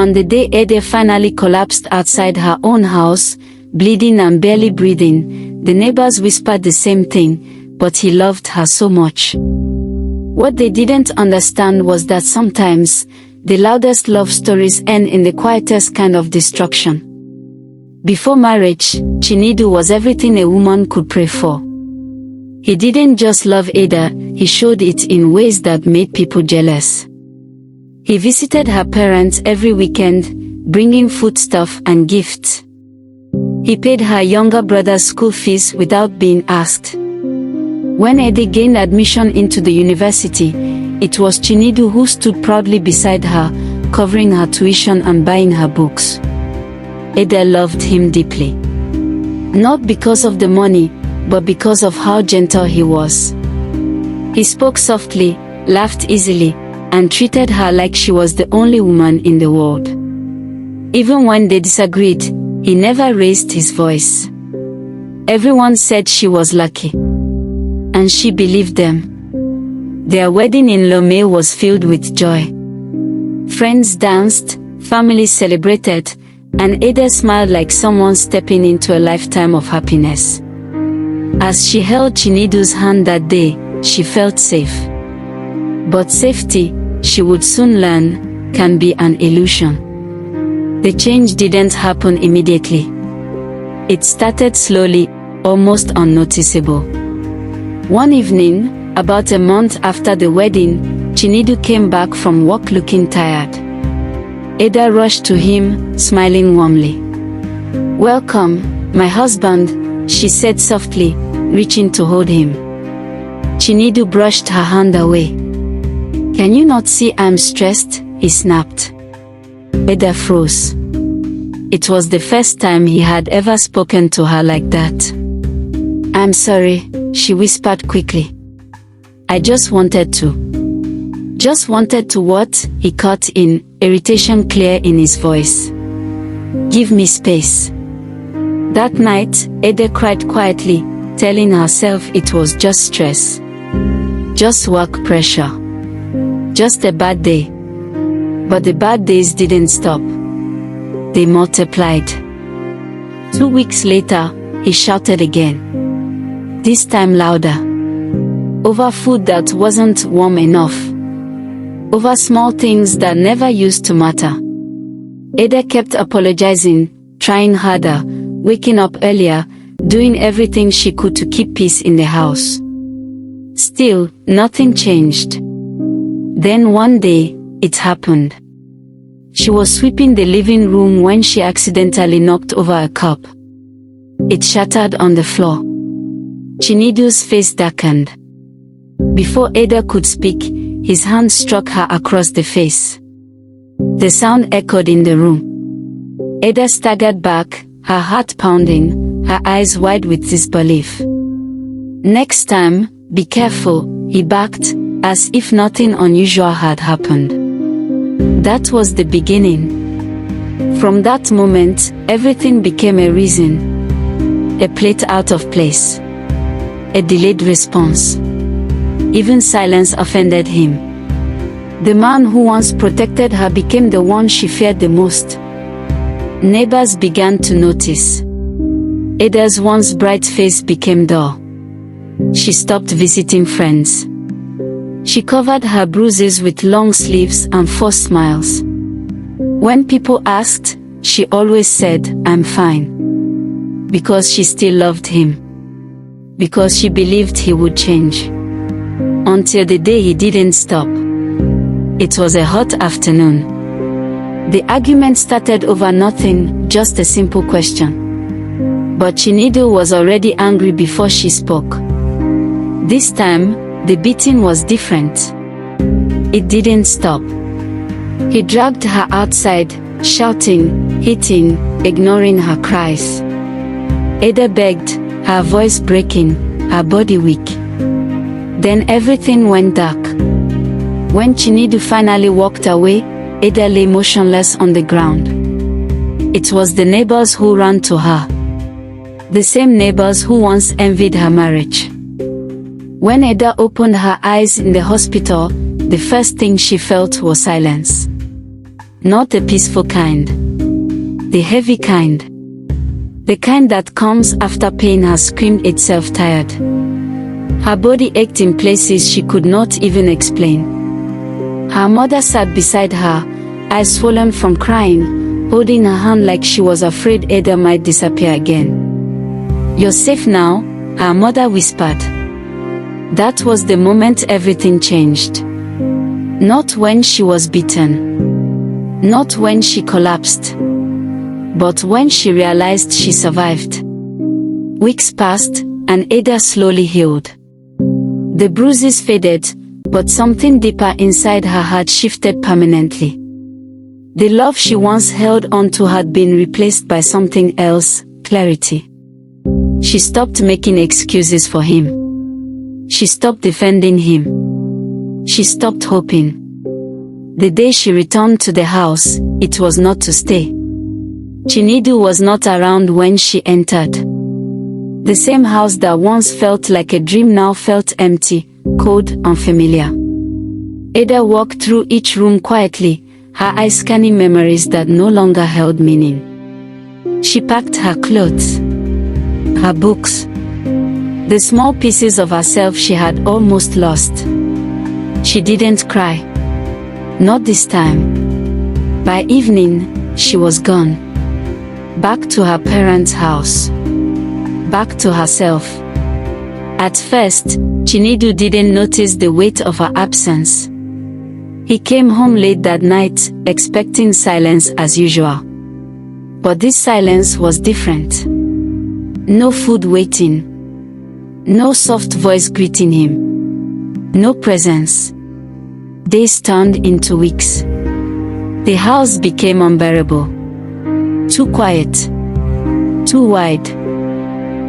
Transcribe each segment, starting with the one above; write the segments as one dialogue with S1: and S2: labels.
S1: On the day Ada finally collapsed outside her own house, bleeding and barely breathing, the neighbors whispered the same thing, but he loved her so much. What they didn't understand was that sometimes, the loudest love stories end in the quietest kind of destruction. Before marriage, Chinedu was everything a woman could pray for. He didn't just love Ada, he showed it in ways that made people jealous. He visited her parents every weekend, bringing foodstuff and gifts. He paid her younger brother's school fees without being asked. When Ada gained admission into the university, it was Chinedu who stood proudly beside her, covering her tuition and buying her books. Ada loved him deeply. Not because of the money, but because of how gentle he was. He spoke softly, laughed easily, and treated her like she was the only woman in the world. Even when they disagreed, he never raised his voice. Everyone said she was lucky. And she believed them. Their wedding in Lomé was filled with joy. Friends danced, families celebrated, and Ada smiled like someone stepping into a lifetime of happiness. As she held Chinedu's hand that day, she felt safe. But safety, she would soon learn, can be an illusion. The change didn't happen immediately. It started slowly, almost unnoticeable. One evening, about a month after the wedding, Chinedu came back from work looking tired. Ada rushed to him, smiling warmly. "Welcome, my husband," she said softly, reaching to hold him. Chinedu brushed her hand away. "Can you not see I'm stressed?" he snapped. Ada froze. It was the first time he had ever spoken to her like that. "I'm sorry," she whispered quickly. "I just wanted to." "Just wanted to what?" he cut in, irritation clear in his voice. "Give me space." That night, Ada cried quietly, telling herself it was just stress. Just work pressure. Just a bad day. But the bad days didn't stop. They multiplied. 2 weeks later, he shouted again. This time louder. Over food that wasn't warm enough. Over small things that never used to matter. Ada kept apologizing, trying harder, waking up earlier, doing everything she could to keep peace in the house. Still, nothing changed. Then one day, it happened. She was sweeping the living room when she accidentally knocked over a cup. It shattered on the floor. Chinedu's face darkened. Before Ada could speak, his hand struck her across the face. The sound echoed in the room. Ada staggered back, her heart pounding, her eyes wide with disbelief. "Next time, be careful," he barked, as if nothing unusual had happened. That was the beginning. From that moment, everything became a reason. A plate out of place. A delayed response. Even silence offended him. The man who once protected her became the one she feared the most. Neighbors began to notice. Ada's once bright face became dull. She stopped visiting friends. She covered her bruises with long sleeves and forced smiles. When people asked, she always said, "I'm fine." Because she still loved him. Because she believed he would change. Until the day he didn't stop. It was a hot afternoon. The argument started over nothing, just a simple question. But Chinedu was already angry before she spoke. This time, the beating was different. It didn't stop. He dragged her outside, shouting, hitting, ignoring her cries. Ada begged, her voice breaking, her body weak. Then everything went dark. When Chinedu finally walked away, Ada lay motionless on the ground. It was the neighbors who ran to her. The same neighbors who once envied her marriage. When Ada opened her eyes in the hospital, the first thing she felt was silence. Not the peaceful kind. The heavy kind. The kind that comes after pain has screamed itself tired. Her body ached in places she could not even explain. Her mother sat beside her, eyes swollen from crying, holding her hand like she was afraid Ada might disappear again. "You're safe now," her mother whispered. That was the moment everything changed. Not when she was beaten. Not when she collapsed. But when she realized she survived. Weeks passed, and Ada slowly healed. The bruises faded, but something deeper inside her had shifted permanently. The love she once held onto had been replaced by something else, clarity. She stopped making excuses for him. She stopped defending him. She stopped hoping. The day she returned to the house, it was not to stay. Chinedu was not around when she entered. The same house that once felt like a dream now felt empty, cold, unfamiliar. Ada walked through each room quietly, her eyes scanning memories that no longer held meaning. She packed her clothes, her books, the small pieces of herself she had almost lost. She didn't cry. Not this time. By evening, she was gone. Back to her parents' house. Back to herself. At first, Chinedu didn't notice the weight of her absence. He came home late that night, expecting silence as usual. But this silence was different. No food waiting. No soft voice greeting him. No presence. Days turned into weeks. The house became unbearable. Too quiet. Too wide.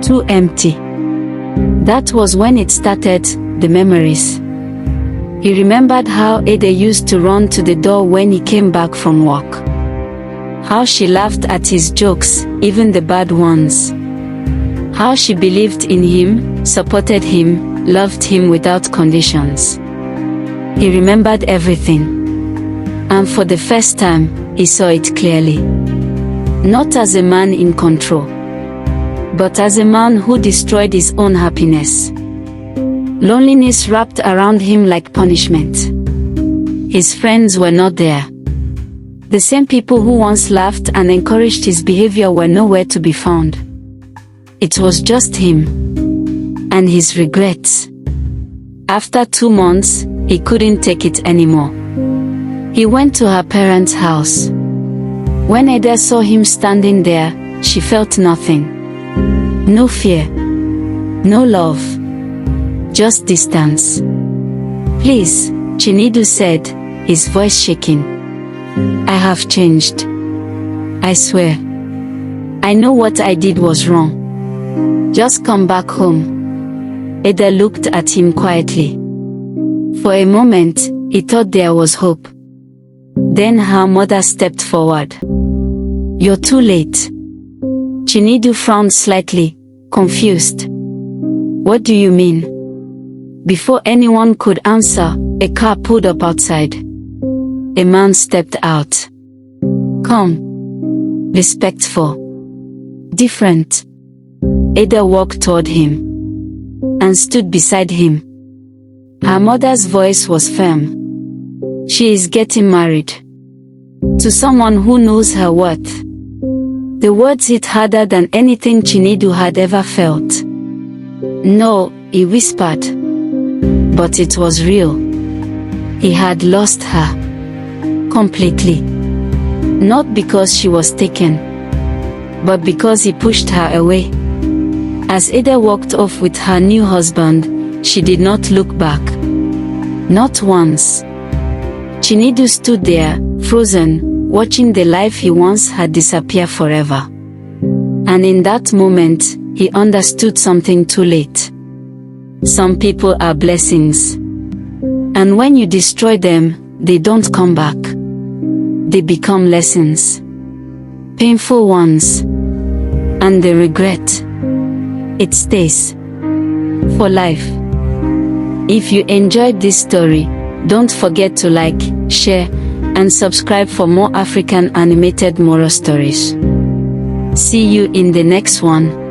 S1: Too empty. That was when it started, the memories. He remembered how Ada used to run to the door when he came back from work. How she laughed at his jokes, even the bad ones. How she believed in him, supported him, loved him without conditions. He remembered everything. And for the first time, he saw it clearly. Not as a man in control, but as a man who destroyed his own happiness. Loneliness wrapped around him like punishment. His friends were not there. The same people who once laughed and encouraged his behavior were nowhere to be found. It was just him. And his regrets. After 2 months, he couldn't take it anymore. He went to her parents' house. When Ada saw him standing there, she felt nothing. No fear. No love. Just distance. "Please," Chinedu said, his voice shaking. "I have changed. I swear. I know what I did was wrong. Just come back home." Ada looked at him quietly. For a moment, he thought there was hope. Then her mother stepped forward. "You're too late." Chinedu frowned slightly, confused. "What do you mean?" Before anyone could answer, a car pulled up outside. A man stepped out. Calm. Respectful. Different. Ada walked toward him and stood beside him. Her mother's voice was firm. "She is getting married. To someone who knows her worth." The words hit harder than anything Chinedu had ever felt. "No," he whispered. But it was real. He had lost her. Completely. Not because she was taken, but because he pushed her away. As Ada walked off with her new husband, she did not look back. Not once. Chinedu stood there, frozen, watching the life he once had disappear forever. And in that moment, he understood something too late. Some people are blessings. And when you destroy them, they don't come back. They become lessons. Painful ones. And the regret, it stays. For life. If you enjoyed this story, don't forget to like, share, and subscribe for more African animated moral stories. See you in the next one.